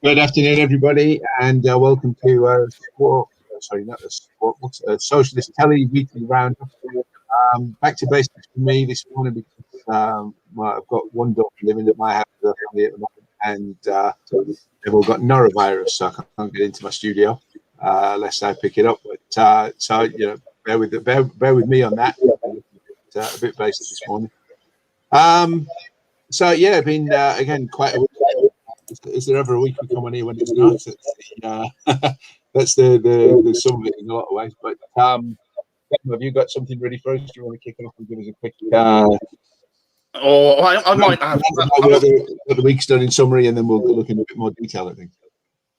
Good afternoon, everybody, and welcome to Socialist Telly weekly roundup. Back to basics for me this morning because I've got one daughter living at my house with her family at the moment, and they've all got norovirus, so I can't get into my studio unless I pick it up. But bear with me on that. A bit basic this morning. Been again quite a week. Is there ever a week we come on here when it's not? That's the sum of it in a lot of ways. But have you got something ready for us? Do you want to kick it off and give us a quick? I might have. What the week's done in summary, and then we'll look in a bit more detail, I think.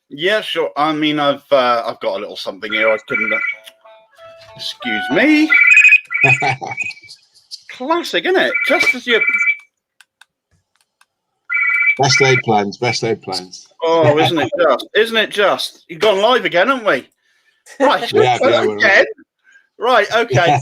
Yeah, sure. I mean, I've got a little something here. I couldn't. Excuse me. Classic, isn't it? Just as you. Best laid plans. Oh, isn't it just? Isn't it just? You've gone live again, haven't we? Right. Yeah, again. Right. Okay.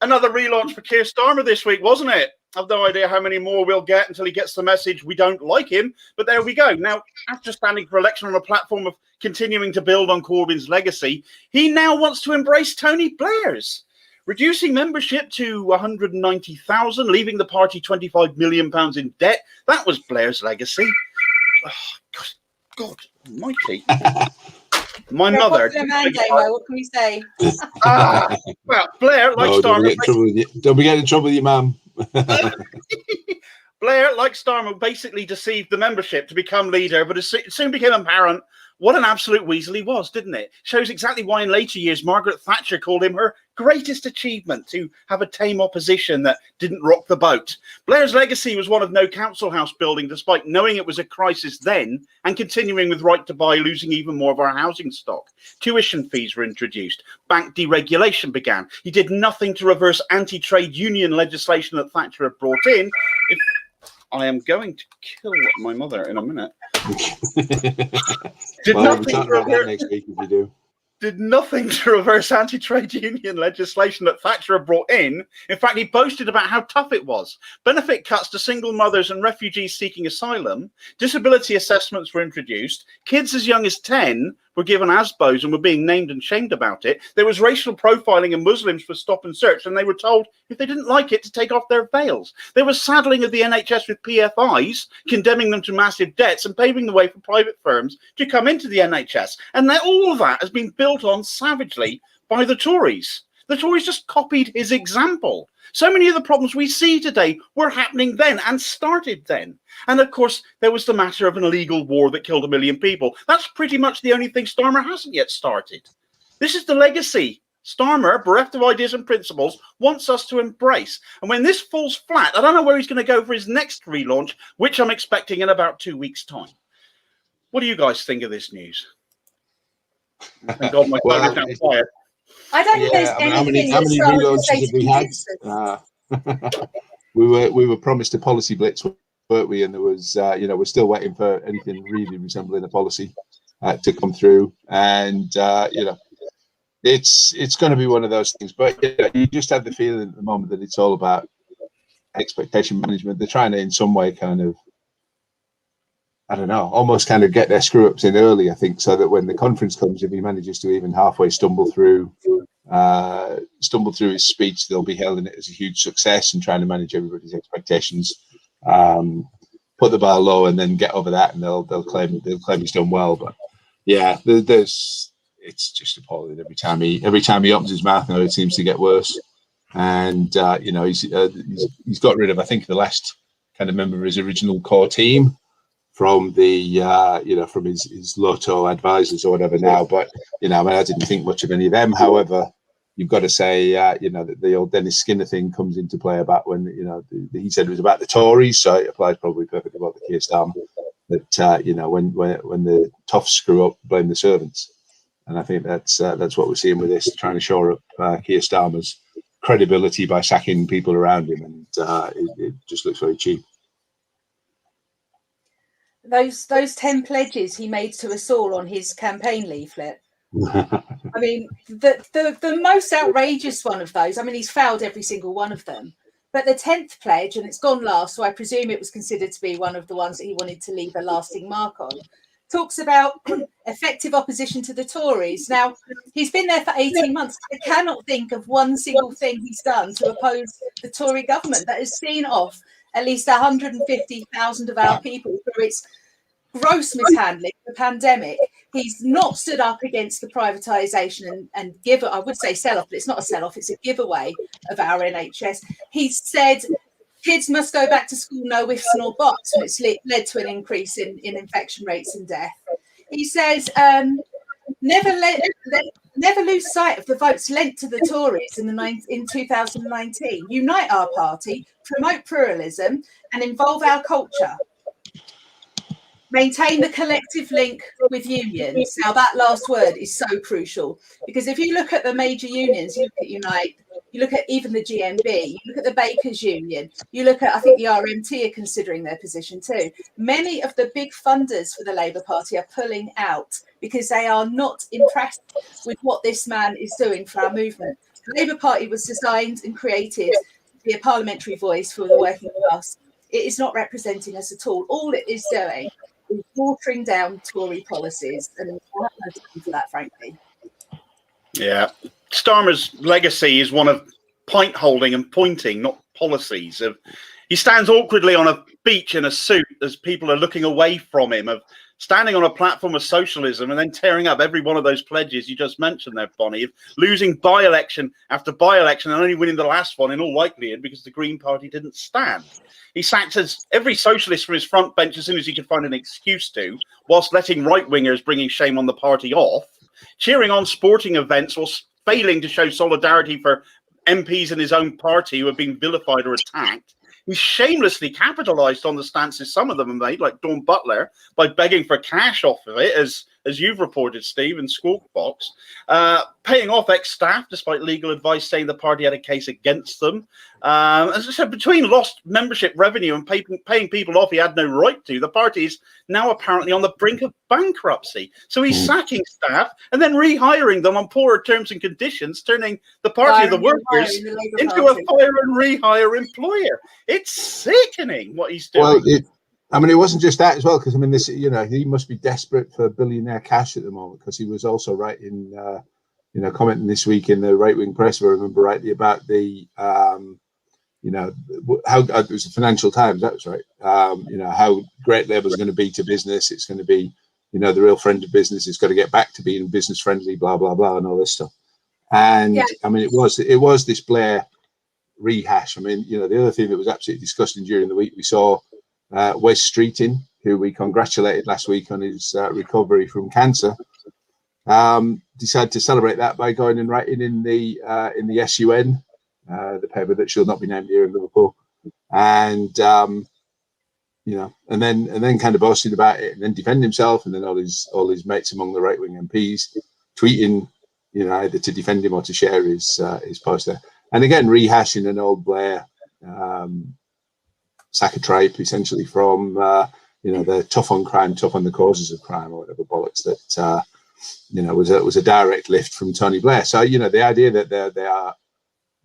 Another relaunch for Keir Starmer this week, wasn't it? I've no idea how many more we'll get until he gets the message we don't like him. But there we go. Now, after standing for election on a platform of continuing to build on Corbyn's legacy, he now wants to embrace Tony Blair's, reducing membership to 190,000, leaving the party £25 million in debt. That was Blair's legacy. Oh, God almighty. My mother. What can we say? Well, Blair, like Starmer. Don't be getting in trouble with your mum. Blair, like Starmer, basically deceived the membership to become leader, but it soon became apparent what an absolute weasel he was, didn't it? Shows exactly why in later years Margaret Thatcher called him her greatest achievement, to have a tame opposition that didn't rock the boat. Blair's legacy was one of no council house building, despite knowing it was a crisis then and continuing with Right to Buy, losing even more of our housing stock. Tuition fees were introduced. Bank deregulation began. He did nothing to reverse anti-trade union legislation that Thatcher had brought in. I am going to kill my mother in a minute. Did nothing to reverse anti-trade union legislation that Thatcher had brought in. In fact, he boasted about how tough it was. Benefit cuts to single mothers and refugees seeking asylum. Disability assessments were introduced. Kids as young as 10 were given ASBOs and were being named and shamed about it. There was racial profiling and Muslims for stop and search, and they were told if they didn't like it to take off their veils. There was saddling of the NHS with PFIs, condemning them to massive debts and paving the way for private firms to come into the NHS. And all of that has been built on savagely by the Tories. The Tories just copied his example. So many of the problems we see today were happening then and started then. And of course, there was the matter of an illegal war that killed 1 million people. That's pretty much the only thing Starmer hasn't yet started. This is the legacy Starmer, bereft of ideas and principles, wants us to embrace. And when this falls flat, I don't know where he's going to go for his next relaunch, which I'm expecting in about 2 weeks' time. What do you guys think of this news? Thank God my phone is now quiet. I don't think there's anything. How many relaunches have we had? We were promised a policy blitz, weren't we? And there was, we're still waiting for anything really resembling a policy to come through. And it's going to be one of those things. But you just have the feeling at the moment that it's all about expectation management. They're trying to, in some way, kind of, I don't know, almost kind of get their screw ups in early, I think, so that when the conference comes, if he manages to even halfway stumble through his speech, they'll be hailing it as a huge success and trying to manage everybody's expectations, put the bar low, and then get over that, and they'll claim he's done well. But yeah, it's just appalling every time he opens his mouth. Now it seems to get worse, and he's got rid of, I think, the last kind of member of his original core team from the from his Lotto advisors or whatever now. But I didn't think much of any of them. However, you've got to say that the old Dennis Skinner thing comes into play about when he said it was about the Tories, so it applies probably perfectly well to Keir Starmer. That when the Toffs screw up, blame the servants, and I think that's what we're seeing with this, trying to shore up Keir Starmer's credibility by sacking people around him, and it just looks very cheap. Those 10 pledges he made to us all on his campaign leaflet. I mean, the most outrageous one of those, I mean, he's failed every single one of them. But the 10th pledge, and it's gone last, so I presume it was considered to be one of the ones that he wanted to leave a lasting mark on, talks about effective opposition to the Tories. Now, he's been there for 18 months. I cannot think of one single thing he's done to oppose the Tory government that has seen off at least 150,000 of our people through its gross mishandling of the pandemic. He's not stood up against the privatisation and give, I would say sell-off, but it's not a sell-off, it's a giveaway of our NHS. He's said kids must go back to school, no ifs nor buts, and it's led to an increase in infection rates and death. He says, never lose sight of the votes lent to the Tories in 2019. Unite our party, promote pluralism, and involve our culture. Maintain the collective link with unions. Now, that last word is so crucial, because if you look at the major unions, you look at Unite, you look at even the GMB, you look at the Bakers Union, you look at, I think the RMT are considering their position too. Many of the big funders for the Labour Party are pulling out because they are not impressed with what this man is doing for our movement. The Labour Party was designed and created to be a parliamentary voice for the working class. It is not representing us at all. All it is doing is watering down Tory policies, and I have no time for that, frankly. Yeah. Starmer's legacy is one of point holding and pointing, not policies. He stands awkwardly on a beach in a suit as people are looking away from him, of standing on a platform of socialism and then tearing up every one of those pledges you just mentioned there, Bonnie, of losing by-election after by-election and only winning the last one in all likelihood because the Green Party didn't stand. He sacked every socialist from his front bench as soon as he could find an excuse to, whilst letting right-wingers bringing shame on the party off, cheering on sporting events whilst failing to show solidarity for MPs in his own party who have been vilified or attacked. He shamelessly capitalised on the stances some of them have made, like Dawn Butler, by begging for cash off of it, as you've reported, Steve, in Squawk Box, paying off ex-staff despite legal advice saying the party had a case against them. As I said, between lost membership revenue and paying people off he had no right to, the party is now apparently on the brink of bankruptcy. So he's sacking staff and then rehiring them on poorer terms and conditions, turning the party of the workers into a fire and rehire employer. It's sickening what he's doing. Well, it wasn't just that as well, because this, he must be desperate for billionaire cash at the moment, because he was also writing, commenting this week in the right-wing press, if I remember rightly, about the, how it was the Financial Times, that was right. How great Labour is going to be to business. It's going to be, the real friend of business. It's got to get back to being business friendly, blah blah blah, and all this stuff. And yeah. It was this Blair rehash. The other thing that was absolutely disgusting during the week, we saw Wes Streeting, who we congratulated last week on his recovery from cancer, decided to celebrate that by going and writing in the SUN, the paper that shall not be named here in Liverpool, and and then kind of boasting about it, and then defend himself, and then all his mates among the right wing MPs tweeting, either to defend him or to share his post there, and again rehashing an old Blair saccatripe, essentially, from the tough on crime, tough on the causes of crime, or whatever bollocks that was a direct lift from Tony Blair. So the idea that they are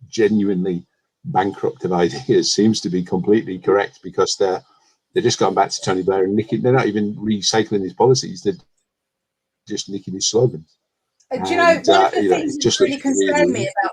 genuinely bankrupt of ideas seems to be completely correct, because they're just going back to Tony Blair and nicking. They're not even recycling his policies; they're just nicking his slogans. Do you know, one of the things that really concerned me about.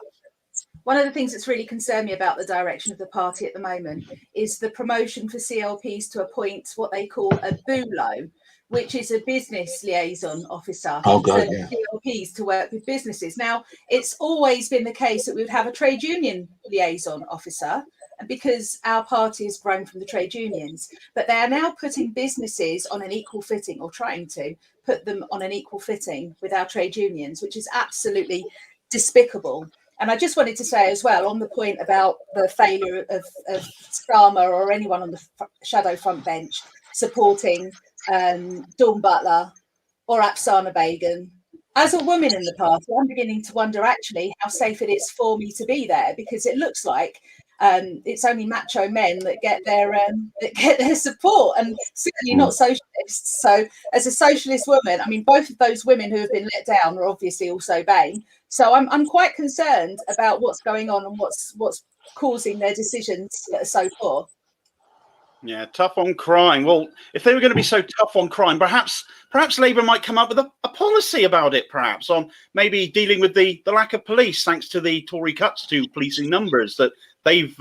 One of the things that's really concerned me about the direction of the party at the moment is the promotion for CLPs to appoint what they call a BULO, which is a business liaison officer. Oh, God, yeah. CLPs to work with businesses. Now, it's always been the case that we would have a trade union liaison officer, because our party has grown from the trade unions. But they are now putting businesses on an equal footing, or trying to put them on an equal footing with our trade unions, which is absolutely despicable. And I just wanted to say as well, on the point about the failure of Starmer or anyone on the shadow front bench supporting Dawn Butler or Apsana Begum, as a woman in the party, I'm beginning to wonder actually how safe it is for me to be there, because it looks like it's only macho men that get their support, and certainly not socialists. So as a socialist woman, both of those women who have been let down are obviously also BAME. So I'm quite concerned about what's going on and what's causing their decisions that are so poor. Yeah, tough on crime. Well, if they were going to be so tough on crime, perhaps Labour might come up with a policy about it, perhaps on maybe dealing with the lack of police, thanks to the Tory cuts to policing numbers that they've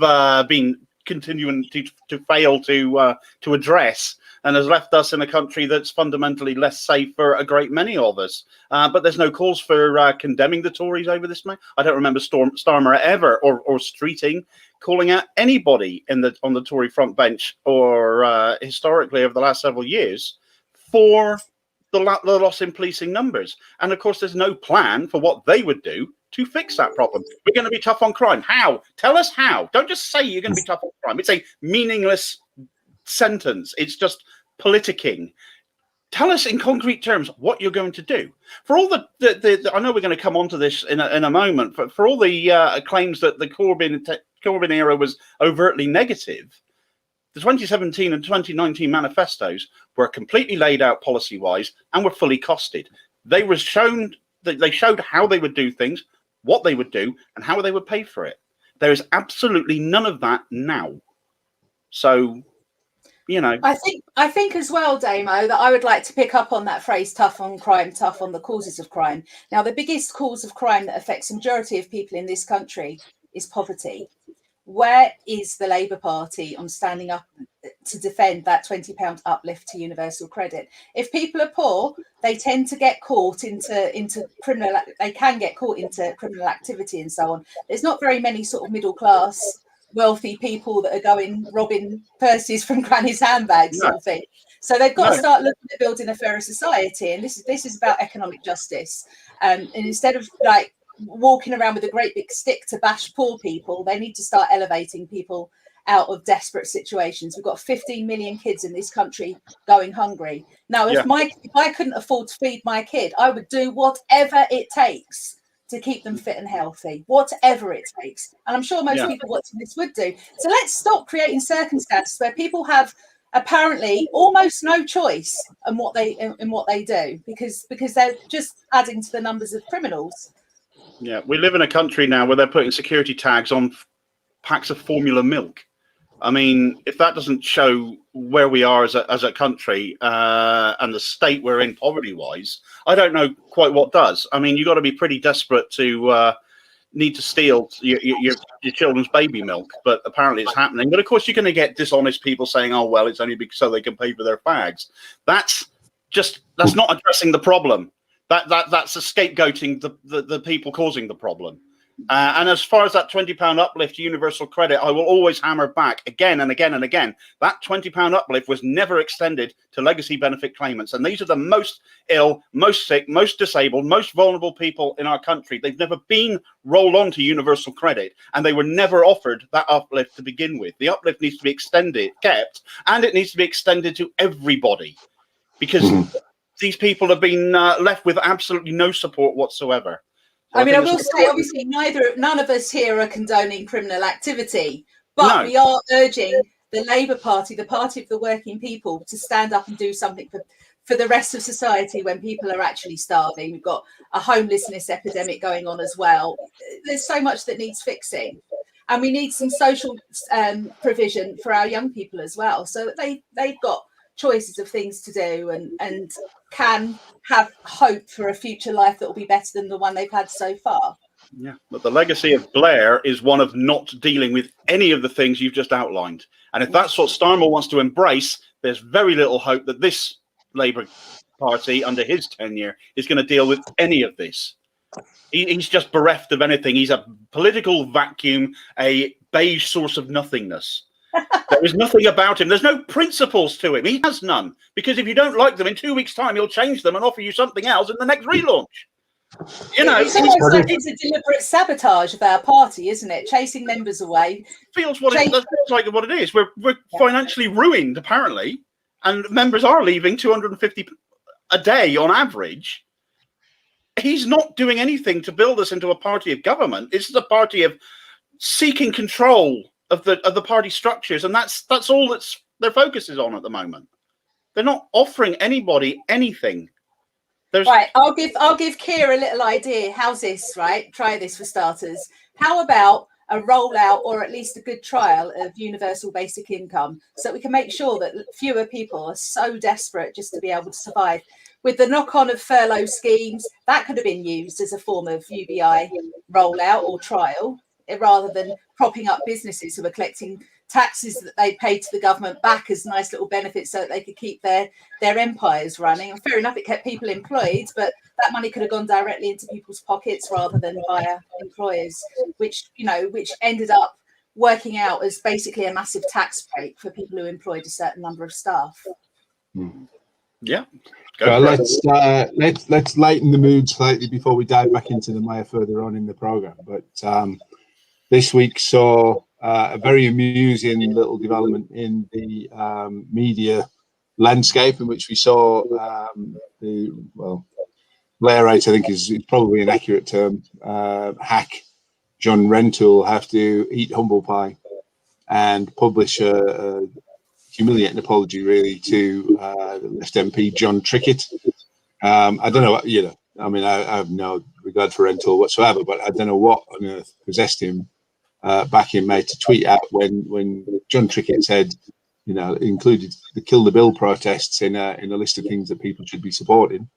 been continuing to fail to address, and has left us in a country that's fundamentally less safe for a great many of us. But there's no cause for condemning the Tories over this. I don't remember Starmer ever or Streeting calling out anybody on the Tory front bench or historically over the last several years for the loss in policing numbers. And of course, there's no plan for what they would do to fix that problem. We're going to be tough on crime. How? Tell us how. Don't just say you're going to be tough on crime. It's a meaningless sentence. It's just politicking. Tell us in concrete terms what you're going to do. For all the I know we're going to come on to this in a moment, but for all the claims that the Corbyn era was overtly negative, the 2017 and 2019 manifestos were completely laid out policy-wise and were fully costed. They showed how they would do things, what they would do, and how they would pay for it. There is absolutely none of that now. So, I think as well, Damo, that I would like to pick up on that phrase, tough on crime, tough on the causes of crime. Now, the biggest cause of crime that affects the majority of people in this country is poverty. Where is the Labour Party on standing up to defend that £20 uplift to universal credit? If people are poor, they tend to get caught into criminal. They can get caught into criminal activity and so on. There's not very many sort of middle class, wealthy people that are going robbing purses from granny's handbags, sort of thing. So they've got to start looking at building a fairer society, and this is about economic justice. And instead of like walking around with a great big stick to bash poor people, they need to start elevating people out of desperate situations. We've got 15 million kids in this country going hungry. Now, if I couldn't afford to feed my kid, I would do whatever it takes to keep them fit and healthy, whatever it takes. And I'm sure most people watching this would do. So let's stop creating circumstances where people have apparently almost no choice in what they do, because they're just adding to the numbers of criminals. Yeah, we live in a country now where they're putting security tags on packs of formula milk. I mean, if that doesn't show where we are as a country and the state we're in poverty-wise, I don't know quite what does. I mean, you've got to be pretty desperate to need to steal your children's baby milk, but apparently it's happening. But of course, you're going to get dishonest people saying, "Oh, well, it's only because so they can pay for their fags." That's not addressing the problem. That's scapegoating the people causing the problem. And as far as that £20 uplift to universal credit, I will always hammer back again and again and again. That £20 uplift was never extended to legacy benefit claimants. And these are the most ill, most sick, most disabled, most vulnerable people in our country. They've never been rolled on to universal credit, and they were never offered that uplift to begin with. The uplift needs to be kept, and it needs to be extended to everybody, because these people have been left with absolutely no support whatsoever. So I will say, obviously, none of us here are condoning criminal activity, but we are urging the Labour Party, the party of the working people, to stand up and do something for the rest of society when people are actually starving. We've got a homelessness epidemic going on as well. There's so much that needs fixing. And we need some social provision for our young people as well, so that they've got choices of things to do and can have hope for a future life that will be better than the one they've had so far. Yeah, but the legacy of Blair is one of not dealing with any of the things you've just outlined. And if that's what Starmer wants to embrace, there's very little hope that this Labour Party under his tenure is going to deal with any of this. He's just bereft of anything. He's a political vacuum, a beige source of nothingness. There is nothing about him. There's no principles to him. He has none. Because if you don't like them, in 2 weeks' time, he'll change them and offer you something else in the next relaunch. It's almost like it's a deliberate sabotage of our party, isn't it? Chasing members away. That feels like what it is. We're financially ruined, apparently, and members are leaving 250 a day on average. He's not doing anything to build us into a party of government. This is a party of seeking control of the party structures, and that's all their focus is on at the moment. They're not offering anybody anything. Right, I'll give Keir a little idea. How's this? Right, try this for starters. How about a rollout or at least a good trial of universal basic income, so that we can make sure that fewer people are so desperate just to be able to survive. With the knock-on of furlough schemes, that could have been used as a form of UBI rollout or trial, rather than propping up businesses who are collecting taxes that they paid to the government back as nice little benefits so that they could keep their empires running. And fair enough, it kept people employed, but that money could have gone directly into people's pockets rather than via employers, which ended up working out as basically a massive tax break for people who employed a certain number of staff. Yeah. Let's lighten the mood slightly before we dive back into the Maya further on in the program. But this week saw a very amusing little development in the media landscape, in which we saw Blairite, I think is probably an accurate term, hack John Rentoul have to eat humble pie and publish a humiliating apology, really, to Left MP John Trickett. I don't know, I mean, I have no regard for Rentoul whatsoever, but I don't know what on earth possessed him back in May to tweet out when John Trickett said, included the Kill the Bill protests in a list of things that people should be supporting.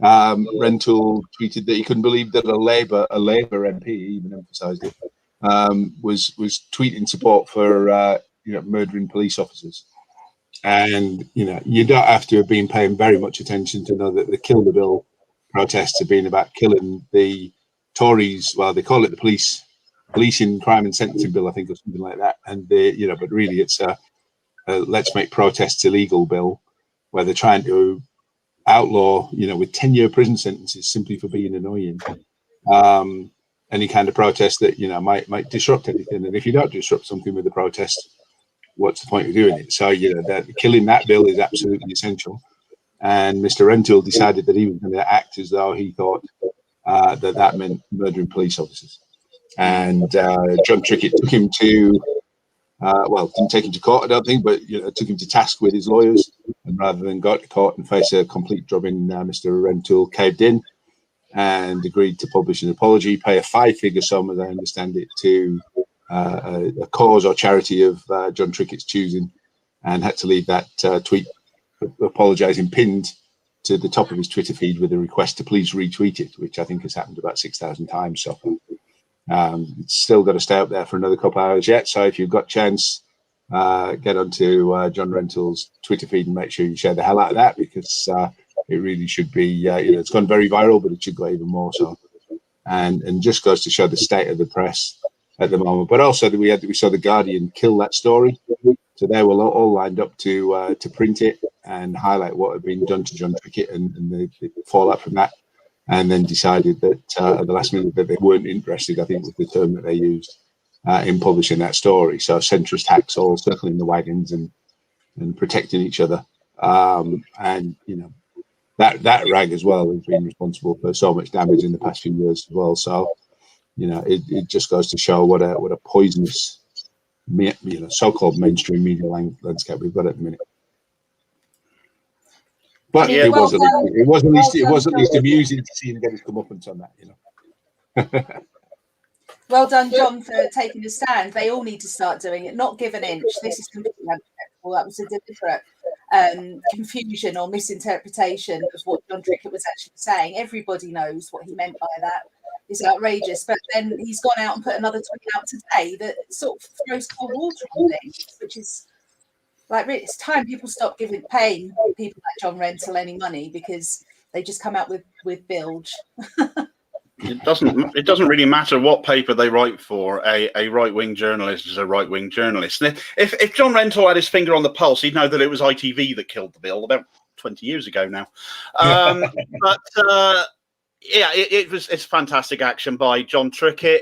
Rentoul tweeted that he couldn't believe that a Labour MP, he even emphasised it, was tweeting support for murdering police officers. And you don't have to have been paying very much attention to know that the Kill the Bill protests have been about killing the Tories. Well, they call it the Policing Crime and Sentencing Bill, I think, or something like that. And but really, it's a let's make protests illegal bill, where they're trying to outlaw, with 10-year prison sentences simply for being annoying, any kind of protest that might disrupt anything. And if you don't disrupt something with a protest, what's the point of doing it? So that killing that bill is absolutely essential. And Mr. Rentoul decided that he was going to act as though he thought that meant murdering police officers. And John Trickett took him to didn't take him to court, I don't think, but took him to task with his lawyers. And rather than go to court and face a complete drubbing, Mr. Rentoul caved in and agreed to publish an apology, pay a 5-figure sum, as I understand it, to a cause or charity of John Trickett's choosing, and had to leave that tweet apologising pinned to the top of his Twitter feed with a request to please retweet it, which I think has happened about 6,000 times so far. It's still got to stay up there for another couple of hours yet, so if you've got a chance, get onto John Rentoul's Twitter feed and make sure you share the hell out of that, because it really should be, it's gone very viral, but it should go even more so. And just goes to show the state of the press at the moment. But also that we saw the Guardian kill that story, so they were all lined up to print it and highlight what had been done to John Trickett and the fallout from that, and then decided that at the last minute that they weren't interested, I think was the term that they used, in publishing that story. So centrist hacks all circling the wagons and protecting each other, and that rag as well has been responsible for so much damage in the past few years as well. So it just goes to show what a poisonous so-called mainstream media landscape we've got at the minute. But it was at least amusing to see him get his comeuppance on that, Well done, John, for taking a stand. They all need to start doing it, not give an inch. This is completely unacceptable. That was a deliberate confusion or misinterpretation of what John Trickett was actually saying. Everybody knows what he meant by that. It's outrageous. But then he's gone out and put another tweet out today that sort of throws cold water on things, which is like, really, it's time people stop paying people like John Rentoul any money, because they just come out with bilge. It doesn't really matter what paper they write for. A right-wing journalist is a right-wing journalist. And if John Rentoul had his finger on the pulse, he'd know that it was ITV that killed the bill about 20 years ago now. It's fantastic action by John Trickett.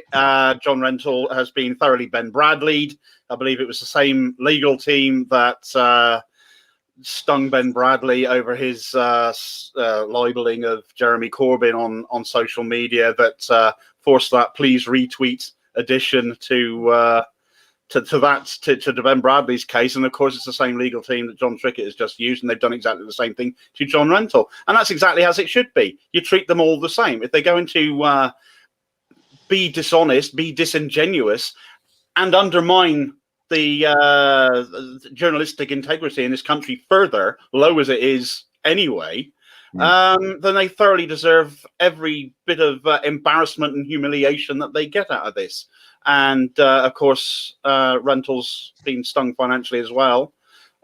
John Rentoul has been thoroughly Ben Bradley'd. I believe it was the same legal team that stung Ben Bradley over his libeling of Jeremy Corbyn on social media that forced that please retweet addition to Ben Bradley's case. And of course, it's the same legal team that John Trickett has just used, and they've done exactly the same thing to John Rentoul. And that's exactly as it should be. You treat them all the same. If they go into be dishonest, be disingenuous, and undermine the journalistic integrity in this country further, low as it is anyway, then they thoroughly deserve every bit of embarrassment and humiliation that they get out of this. And of course, Rental's been stung financially as well,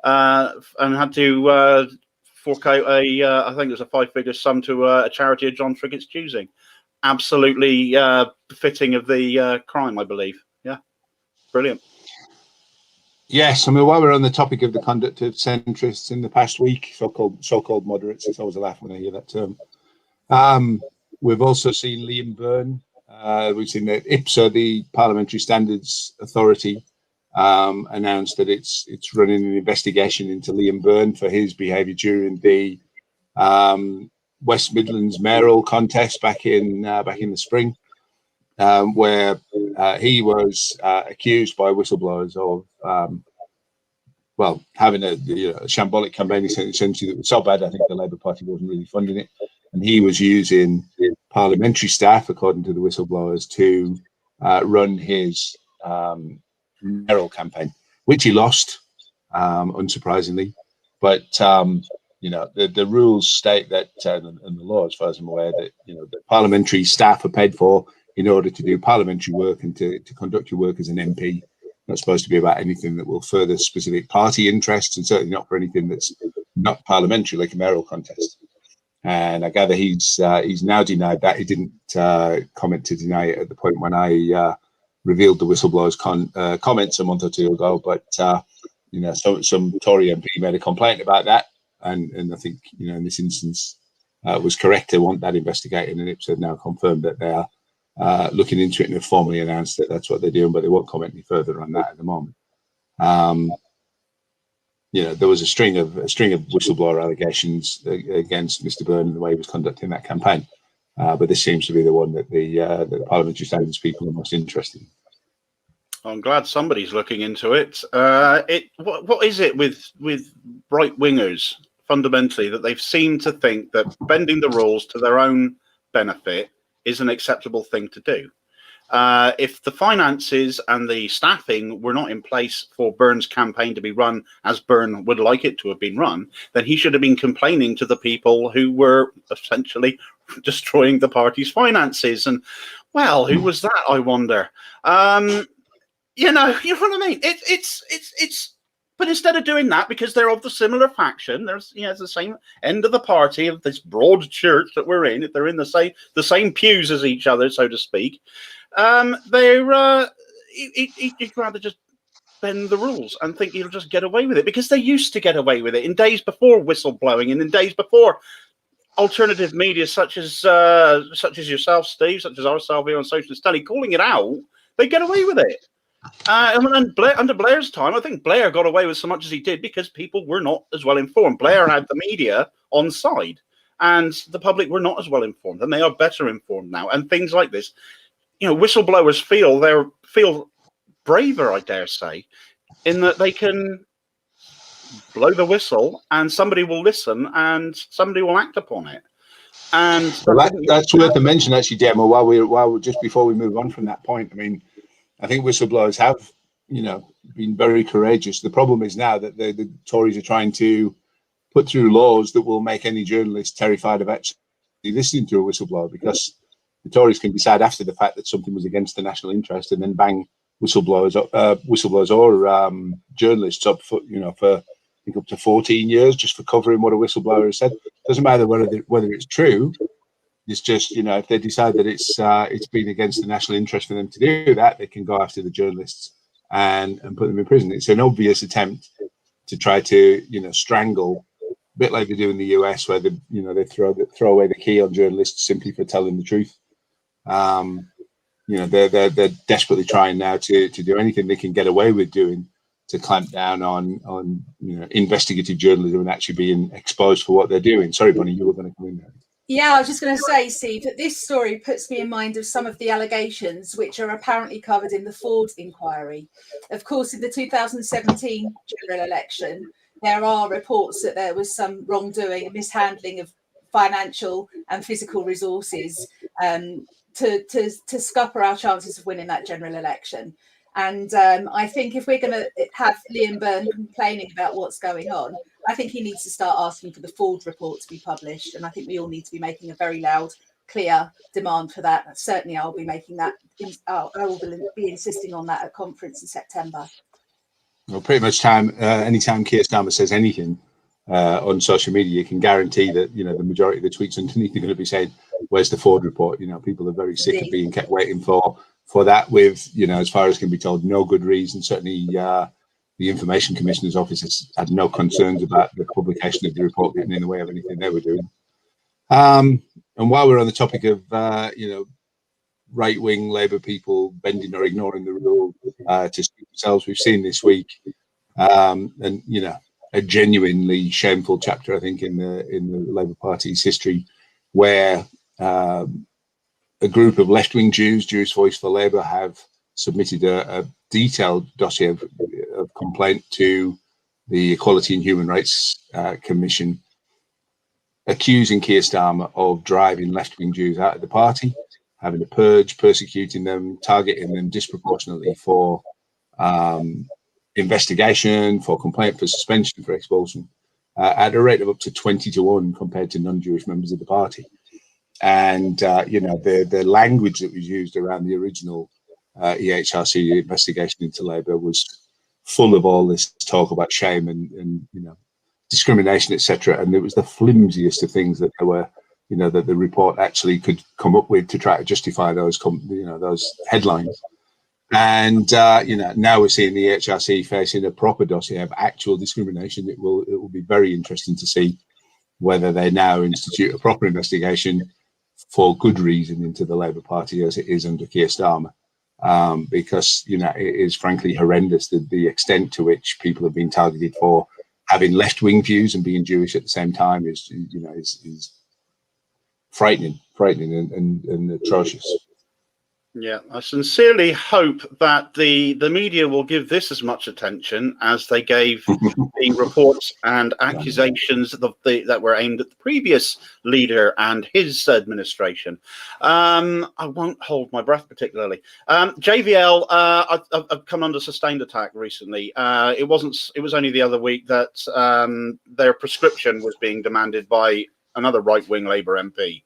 and had to fork out I think it was a 5-figure sum to a charity of John Triggett's choosing. Absolutely befitting of the crime, I believe. Yeah, brilliant. Yes, I mean, while we're on the topic of the conduct of centrists in the past week, so-called moderates, it's always a laugh when I hear that term. We've also seen Liam Byrne. We've seen that IPSA, the Parliamentary Standards Authority, announced that it's running an investigation into Liam Byrne for his behaviour during the West Midlands mayoral contest back in the spring, where he was accused by whistleblowers of having a shambolic campaign essentially that was so bad I think the Labour Party wasn't really funding it, and he was using parliamentary staff, according to the whistleblowers, to run his mayoral campaign, which he lost, unsurprisingly. But the rules state that, and the law, as far as I'm aware, that the parliamentary staff are paid for in order to do parliamentary work and to conduct your work as an MP. Not supposed to be about anything that will further specific party interests, and certainly not for anything that's not parliamentary, like a mayoral contest. And I gather he's now denied that. He didn't comment to deny it at the point when I revealed the whistleblower's comments a month or two ago. But some Tory MP made a complaint about that, and I think in this instance was correct to want that investigated, and IPSA have now confirmed that they are looking into it and have formally announced that that's what they're doing, but they won't comment any further on that at the moment. There was a string of whistleblower allegations against Mr. Byrne and the way he was conducting that campaign, but this seems to be the one that the Parliamentary Standards people are most interested in. I'm glad somebody's looking into it. What is it with right wingers fundamentally that they've seemed to think that bending the rules to their own benefit is an acceptable thing to do? If the finances and the staffing were not in place for Byrne's campaign to be run as Byrne would like it to have been run, then he should have been complaining to the people who were essentially destroying the party's finances. And, well, who was that, I wonder? You know what I mean? It's. But instead of doing that, because they're of the similar faction, there's the same end of the party of this broad church that we're in. If they're in the same pews as each other, so to speak, he'd rather just bend the rules and think he'll just get away with it, because they used to get away with it in days before whistleblowing and in days before alternative media such as yourself, Steve, such as ourselves here on Socialist Telly, calling it out. They get away with it. And under Blair's time, I think Blair got away with so much as he did because people were not as well informed. Blair had the media on side, and the public were not as well informed, and they are better informed now. And things like this, whistleblowers feel braver, I dare say, in that they can blow the whistle and somebody will listen and somebody will act upon it. And that's worth a mention, actually, Demo. While just before we move on from that point, I mean, I think whistleblowers have, been very courageous. The problem is now that the Tories are trying to put through laws that will make any journalist terrified of actually listening to a whistleblower, because the Tories can decide after the fact that something was against the national interest and then bang whistleblowers or journalists up for, for I think up to 14 years just for covering what a whistleblower has said. Doesn't matter whether it's true. It's just, if they decide that it's been against the national interest for them to do that, they can go after the journalists and put them in prison. It's an obvious attempt to try to, strangle, a bit like they do in the US, where they throw away the key on journalists simply for telling the truth. They're desperately trying now to do anything they can get away with doing to clamp down on investigative journalism and actually being exposed for what they're doing. Sorry, Bonnie, you were going to come in there. Yeah, I was just going to say, Steve, that this story puts me in mind of some of the allegations which are apparently covered in the Ford inquiry. Of course, in the 2017 general election, there are reports that there was some wrongdoing and mishandling of financial and physical resources to scupper our chances of winning that general election. And I think if we're going to have Liam Byrne complaining about what's going on, I think he needs to start asking for the Ford report to be published. And I think we all need to be making a very loud, clear demand for that. Certainly, I'll be making that. I will be insisting on that at conference in September. Well, pretty much anytime Keir Starmer says anything on social media, you can guarantee that the majority of the tweets underneath are going to be saying, "Where's the Ford report?" People are very sick of being kept waiting for that. With as far as can be told, no good reason. Certainly, the Information Commissioner's office has had no concerns about the publication of the report getting in the way of anything they were doing. And while we're on the topic of right-wing Labour people bending or ignoring the rule to suit themselves, we've seen this week, and a genuinely shameful chapter, I think, in the Labour Party's history, where a group of left-wing Jews, Jewish Voice for Labour, have submitted a detailed dossier of complaint to the Equality and Human Rights Commission, accusing Keir Starmer of driving left-wing Jews out of the party, having a purge, persecuting them, targeting them disproportionately for investigation, for complaint, for suspension, for expulsion, at a rate of up to 20-1 compared to non-Jewish members of the party. And the language that was used around the original EHRC investigation into Labour was full of all this talk about shame and discrimination, etc. And it was the flimsiest of things that there were, that the report actually could come up with to try to justify those headlines. And now we're seeing the EHRC facing a proper dossier of actual discrimination. It will be very interesting to see whether they now institute a proper investigation for good reason into the Labour Party as it is under Keir Starmer, because it is frankly horrendous the extent to which people have been targeted for having left-wing views and being Jewish at the same time is frightening and atrocious. Yeah, I sincerely hope that the media will give this as much attention as they gave the reports and accusations that were aimed at the previous leader and his administration. I won't hold my breath particularly. JVL, I've come under sustained attack recently. It was only the other week that their prescription was being demanded by another right-wing Labour MP.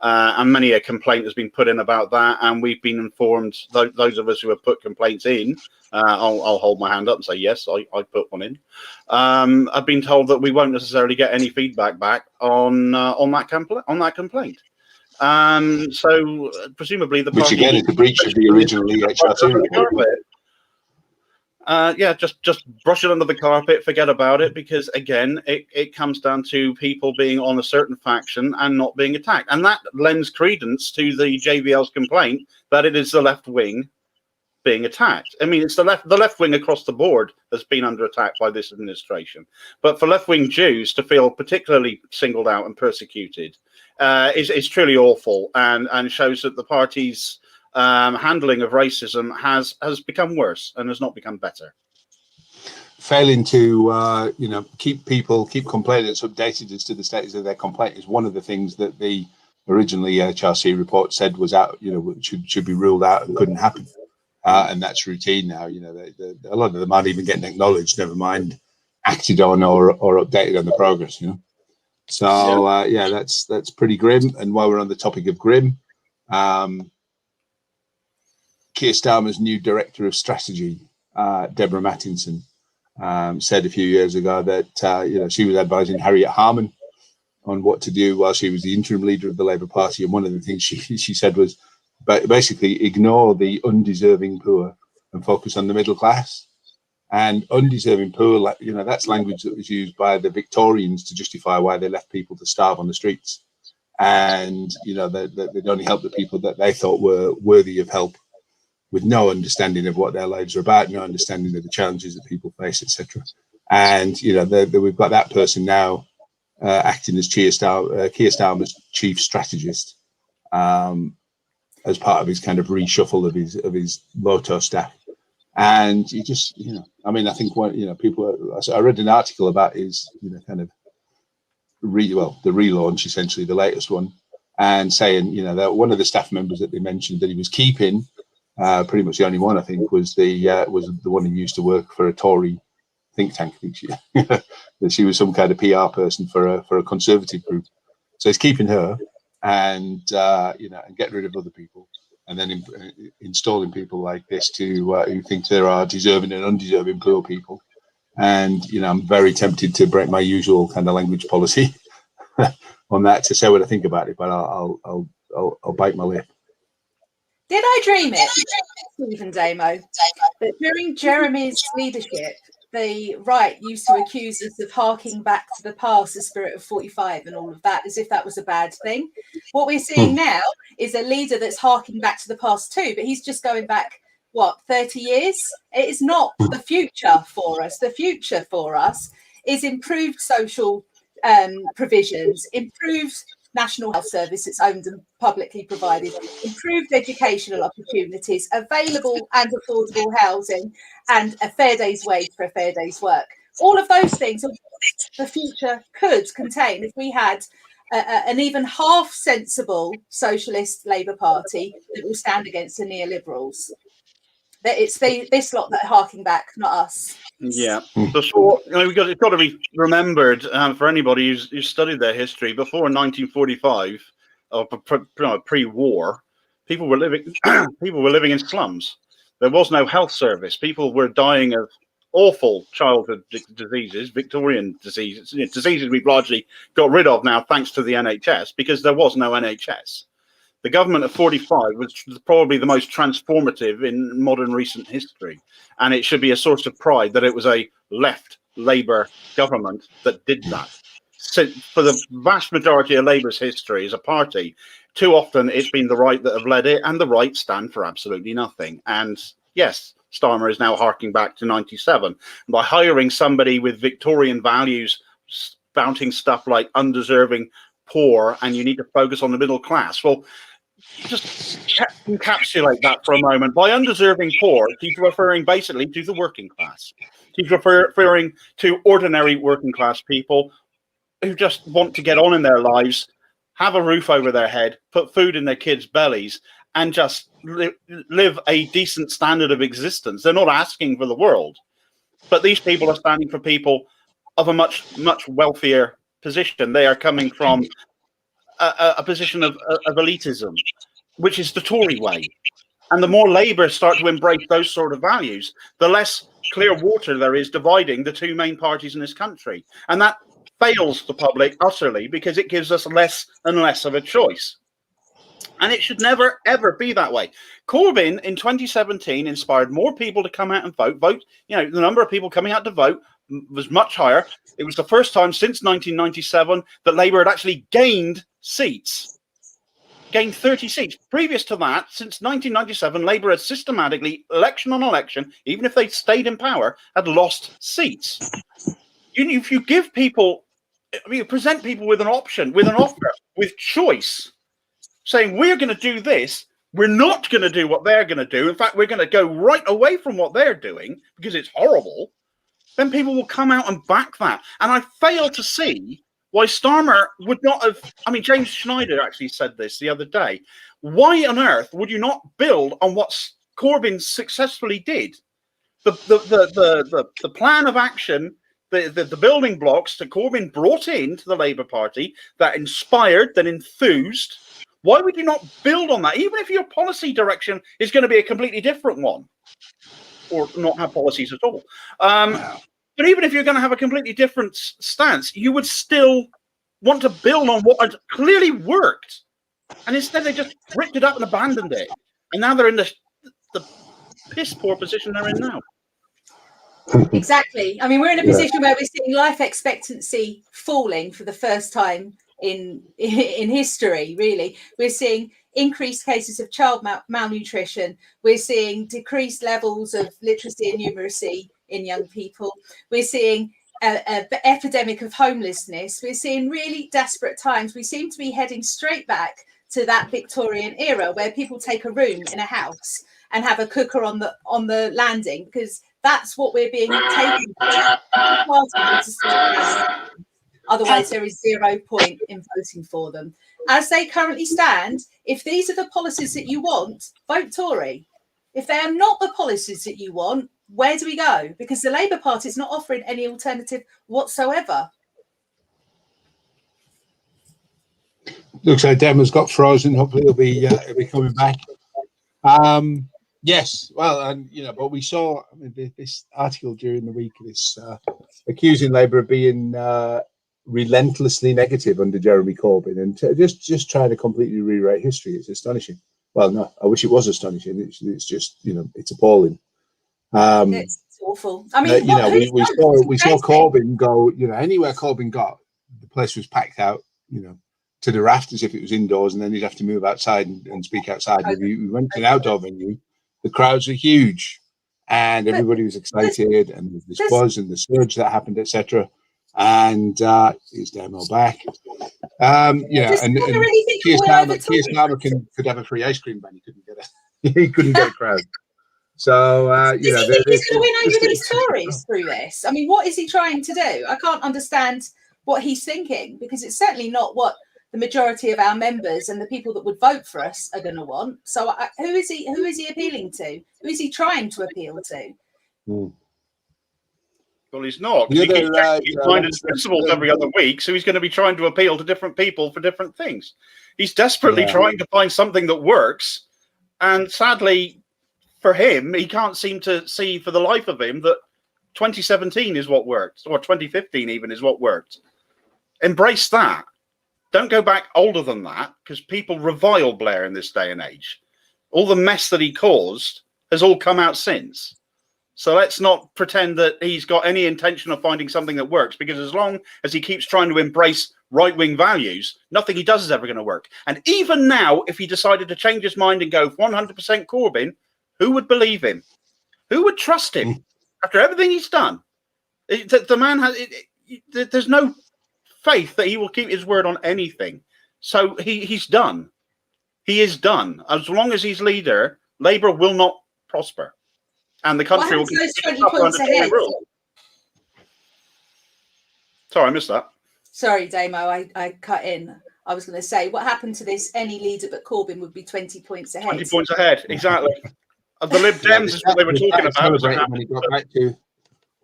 And many a complaint has been put in about that, and we've been informed, those of us who have put complaints in, I'll hold my hand up and say, yes, I put one in. I've been told that we won't necessarily get any feedback back on that complaint. So presumably the which party, again is a breach of the original EHRC report. Just brush it under the carpet, forget about it, because again, it comes down to people being on a certain faction and not being attacked, and that lends credence to the JVL's complaint that it is the left wing being attacked. I mean, it's the left wing across the board that's been under attack by this administration, but for left wing Jews to feel particularly singled out and persecuted is truly awful, and shows that the party's handling of racism has become worse and has not become better. Failing to keep complainants updated as to the status of their complaint is one of the things that the originally HRC report said was out, should be ruled out and couldn't happen, and that's routine now. A lot of them aren't even getting acknowledged, never mind acted on or updated on the progress. So that's pretty grim. And while we're on the topic of grim, Keir Starmer's new director of strategy, Deborah Mattinson, said a few years ago that she was advising Harriet Harman on what to do while she was the interim leader of the Labour Party, and one of the things she said was basically ignore the undeserving poor and focus on the middle class. And undeserving poor, that's language that was used by the Victorians to justify why they left people to starve on the streets, and they'd only help the people that they thought were worthy of help, with no understanding of what their lives are about, no understanding of the challenges that people face, etc. And we've got that person now acting as Keir Starmer's chief strategist, as part of his kind of reshuffle of his Loto staff. And you just, I think I read an article about his, the relaunch, essentially the latest one. and saying, you know, that one of the staff members that they mentioned that he was keeping, pretty much the only one I think, was the one who used to work for a Tory think tank. I think that she was some kind of PR person for a Conservative group. So he's keeping her, and you know, and getting rid of other people, and then installing people like this who think there are deserving and undeserving poor people. And you know, I'm very tempted to break my usual kind of language policy on that to say what I think about it, but I'll bite my lip. Did I dream it, Stephen Damo, that during Jeremy's leadership, the right used to accuse us of harking back to the past, the spirit of 45 and all of that, as if that was a bad thing? What we're seeing now is a leader that's harking back to the past too, but he's just going back, 30 years? It is not the future for us. The future for us is improved social provisions, improved National Health Service, it's owned and publicly provided, improved educational opportunities, available and affordable housing, and a fair day's wage for a fair day's work. All of those things the future could contain if we had an even half sensible socialist Labour Party that will stand against the neoliberals. That it's this lot that are harking back, not us. Yeah, for sure. It's got to be remembered for anybody who's studied their history. Before 1945, or pre-war, people were living in slums. There was no health service. People were dying of awful childhood diseases, Victorian diseases, diseases we've largely got rid of now thanks to the NHS, because there was no NHS. The government of 45 was probably the most transformative in modern recent history. And it should be a source of pride that it was a left Labour government that did that. So for the vast majority of Labour's history as a party, too often it's been the right that have led it, and the right stand for absolutely nothing. And yes, Starmer is now harking back to 97. By hiring somebody with Victorian values, spouting stuff like undeserving poor, and you need to focus on the middle class. Well, just encapsulate that for a moment. By undeserving poor, he's referring basically to the working class. He's referring to ordinary working class people who just want to get on in their lives, have a roof over their head, put food in their kids' bellies, and just live a decent standard of existence. They're not asking for the world. But these people are standing for people of a much, much wealthier position. They are coming from a position of elitism, which is the Tory way. And the more Labour start to embrace those sort of values, the less clear water there is dividing the two main parties in this country. And that fails the public utterly, because it gives us less and less of a choice. And it should never, ever be that way. Corbyn in 2017 inspired more people to come out and vote. You know, the number of people coming out to vote was much higher. It was the first time since 1997 that Labour had actually gained seats, gained 30 seats. Previous to that, since 1997, Labour had systematically, election on election, even if they stayed in power, had lost seats. If you give people, you present people with an option, with an offer, with choice, saying we're going to do this, we're not going to do what they're going to do. In fact, we're going to go right away from what they're doing because it's horrible. Then people will come out and back that. And I fail to see why Starmer would not have. I mean, James Schneider actually said this the other day. Why on earth would you not build on what Corbyn successfully did? The plan of action, the building blocks that Corbyn brought into the Labour Party, that inspired, that enthused. Why would you not build on that, even if your policy direction is going to be a completely different one, or not have policies at all? But even if you're going to have a completely different stance, you would still want to build on what had clearly worked. And instead, they just ripped it up and abandoned it. And now they're in the piss poor position they're in now. Exactly. I mean, we're in a position where we're seeing life expectancy falling for the first time in history, really. We're seeing increased cases of child malnutrition. We're seeing decreased levels of literacy and numeracy in young people. We're seeing an epidemic of homelessness. We're seeing really desperate times. We seem to be heading straight back to that Victorian era where people take a room in a house and have a cooker on the landing, because that's what we're being taken to. Otherwise, there is 0 point in voting for them. As they currently stand, if these are the policies that you want, vote Tory. If they are not the policies that you want, where do we go? Because the Labour Party is not offering any alternative whatsoever. Looks like Demo's got frozen. Hopefully he'll be coming back. Yes, well, and but we saw this article during the week, this accusing Labour of being relentlessly negative under Jeremy Corbyn, and just trying to completely rewrite history. It's astonishing. Well, no, I wish it was astonishing. It's just it's appalling. It's awful. I mean, we saw Corbyn go. Anywhere Corbyn got, the place was packed out. To the rafters if it was indoors, and then he'd have to move outside and speak outside. If we went to an outdoor venue, the crowds were huge, and everybody was excited, and there's this buzz and the surge that happened, etc. And is Demo back? And Keir Starmer could have a free ice cream ban. He couldn't get a crowd. So does he think he's going to win over these Tories through this? I mean, what is he trying to do? I can't understand what he's thinking, because it's certainly not what the majority of our members and the people that would vote for us are going to want. So who is he appealing to? Who is he trying to appeal to? Well, he's not. He keeps changing his principles every other week, so he's going to be trying to appeal to different people for different things. He's desperately trying to find something that works, and sadly for him, he can't seem to see for the life of him that 2017 is what worked, or 2015 even is what worked. Embrace that. Don't go back older than that, because people revile Blair in this day and age. All the mess that he caused has all come out since. So let's not pretend that he's got any intention of finding something that works, because as long as he keeps trying to embrace right-wing values, nothing he does is ever going to work. And even now, if he decided to change his mind and go 100% Corbyn, who would believe him? Who would trust him after everything he's done? The man has... there's no faith that he will keep his word on anything. So he's done. He is done. As long as he's leader, Labour will not prosper. And the country will continue to suffer under Tory rule. Sorry, I missed that. Sorry, Damo, I cut in. I was going to say, what happened to this? Any leader but Corbyn would be 20 points ahead. 20 points ahead, exactly. The Lib Dems is what they were talking about. When he got back to...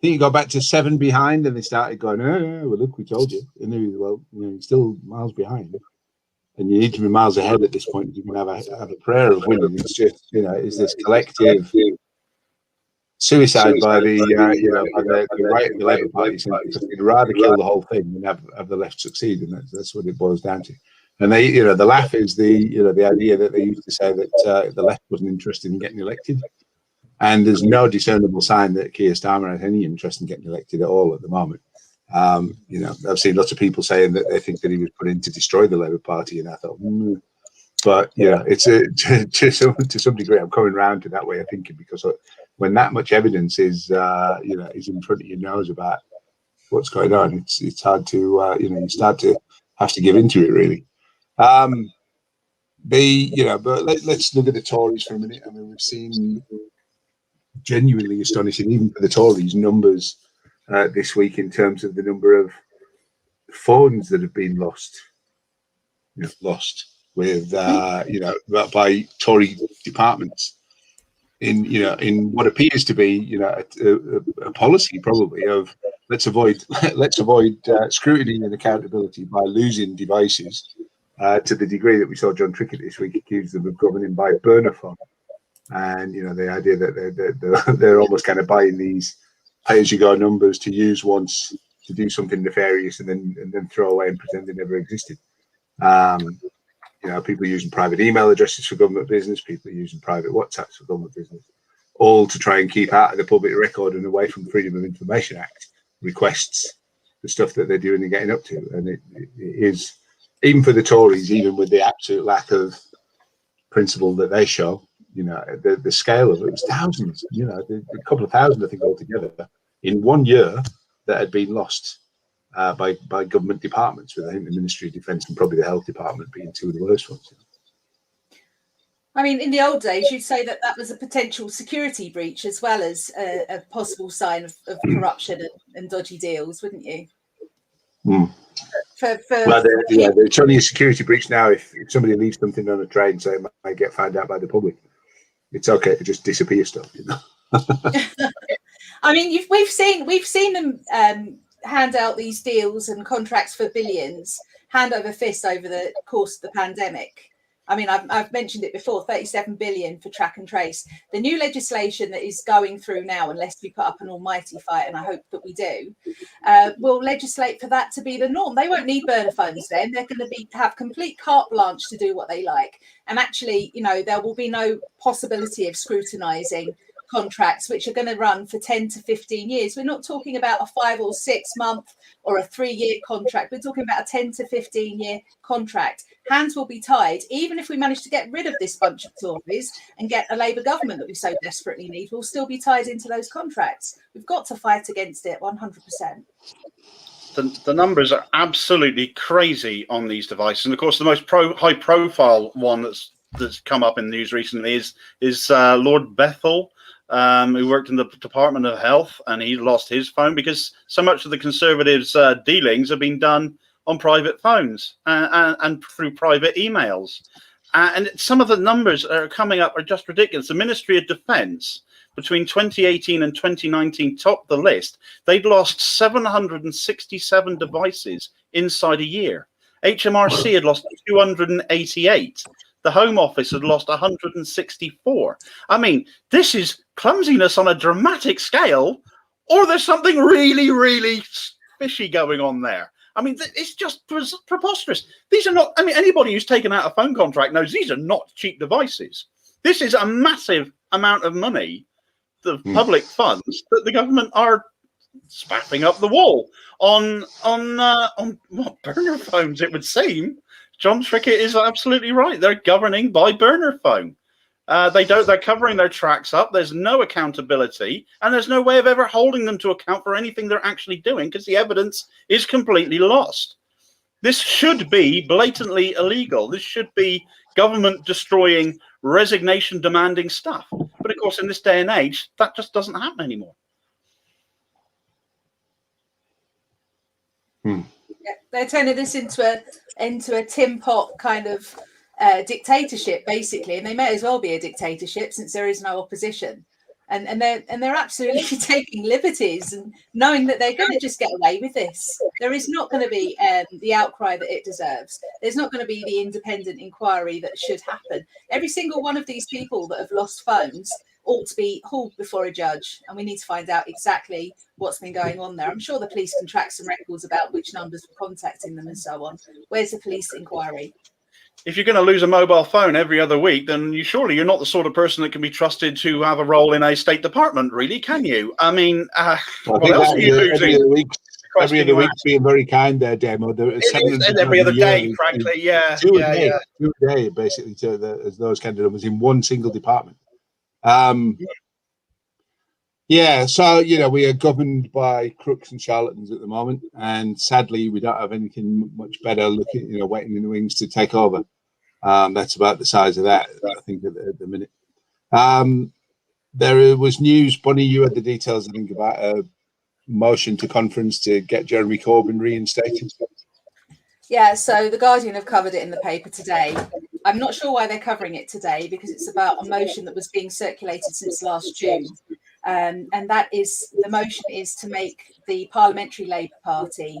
I think he got back to 7 behind, and they started going, well, look, we told you. And he was, he's still miles behind. And you need to be miles ahead at this point. You can have a prayer of winning. It's just, is this collective suicide by the right of the Labour Party, because they'd rather kill the whole thing than have the left succeed. And that's what it boils down to. And they, the laugh is the idea that they used to say that the left wasn't interested in getting elected. And there's no discernible sign that Keir Starmer has any interest in getting elected at all at the moment. I've seen lots of people saying that they think that he was put in to destroy the Labour Party, and I thought, but it's to some degree, I'm coming round to that way of thinking, because when that much evidence is in front of your nose about what's going on, it's hard to you start to have to give into it, really. But let's look at the Tories for a minute. I mean, we've seen genuinely astonishing, even for the Tories, numbers this week in terms of the number of phones that have been lost with by Tory departments in what appears to be a policy probably of let's avoid scrutiny and accountability by losing devices to the degree that we saw John Trickett this week accuse them of governing by burner phone. And the idea that they're almost kind of buying these pay-as-you-go numbers to use once to do something nefarious and then throw away and pretend they never existed. People using private email addresses for government business, people using private WhatsApps for government business, all to try and keep out of the public record and away from the Freedom of Information Act requests, the stuff that they're doing and getting up to. And it is, even for the Tories, even with the absolute lack of principle that they show, the scale of it was thousands, a couple of thousand, I think, altogether in 1 year that had been lost by government departments, with I think the Ministry of Defence and probably the Health Department being two of the worst ones. I mean, in the old days, you'd say that was a potential security breach as well as a possible sign of corruption and dodgy deals, wouldn't you? Well, they're showing a security breach now. If somebody leaves something on a train, so it might get found out by the public. It's okay to just disappear stuff, you know. I mean, we've seen them hand out these deals and contracts for billions, hand over fist over the course of the pandemic. I mean, I've mentioned it before, 37 billion for track and trace. The new legislation that is going through now, unless we put up an almighty fight, and I hope that we do, will legislate for that to be the norm. They won't need burner phones then. They're going to have complete carte blanche to do what they like. And actually, you know, there will be no possibility of scrutinising contracts which are going to run for 10 to 15 years. We're not talking about a 5 or 6 month or a 3-year contract. We're talking about a 10 to 15 year contract. Hands will be tied. Even if we manage to get rid of this bunch of Tories and get a Labour government that we so desperately need, we'll still be tied into those contracts. We've got to fight against it 100%. The numbers are absolutely crazy on these devices. And of course, the most high profile one that's come up in the news recently is Lord Bethel, who worked in the Department of Health, and he lost his phone because so much of the Conservatives' dealings have been done on private phones and through private emails. And some of the numbers that are coming up are just ridiculous. The Ministry of Defence, between 2018 and 2019, topped the list. They'd lost 767 devices inside a year. HMRC had lost 288. The Home Office had lost 164. I mean, this is clumsiness on a dramatic scale, or there's something really, really fishy going on there. I mean, it's just preposterous. These are not, I mean, anybody who's taken out a phone contract knows these are not cheap devices. This is a massive amount of money, the public funds, that the government are spaffing up the wall on what, burner phones, it would seem. John Trickett is absolutely right. They're governing by burner phone. They're covering their tracks up. There's no accountability, and there's no way of ever holding them to account for anything they're actually doing because the evidence is completely lost. This should be blatantly illegal. This should be government destroying, resignation demanding stuff. But of course, in this day and age, that just doesn't happen anymore. Yeah, they're turning this into a tin pot kind of dictatorship, basically, and they may as well be a dictatorship since there is no opposition, and they're absolutely taking liberties and knowing that they're going to just get away with this. There is not going to be the outcry that it deserves. There's not going to be the independent inquiry that should happen. Every single one of these people that have lost phones ought to be hauled before a judge, and we need to find out exactly what's been going on there. I'm sure the police can track some records about which numbers were contacting them and so on. Where's the police inquiry? If you're going to lose a mobile phone every other week, then you're not the sort of person that can be trusted to have a role in a state department, really, can you? I mean, what else are you losing? Every other week, being very kind there, Demo. Every other day, frankly, yeah. Two a day, basically, to those kind of numbers in one single department. Yeah, so, you know, we are governed by crooks and charlatans at the moment, and sadly, we don't have anything much better looking, you know, waiting in the wings to take over. That's about the size of that, I think, at the minute. There was news, Bonnie, you had the details, I think, about a motion to conference to get Jeremy Corbyn reinstated. Yeah, so the Guardian have covered it in the paper today. I'm not sure why they're covering it today, because it's about a motion that was being circulated since last June. And that is, the motion is to make the Parliamentary Labour Party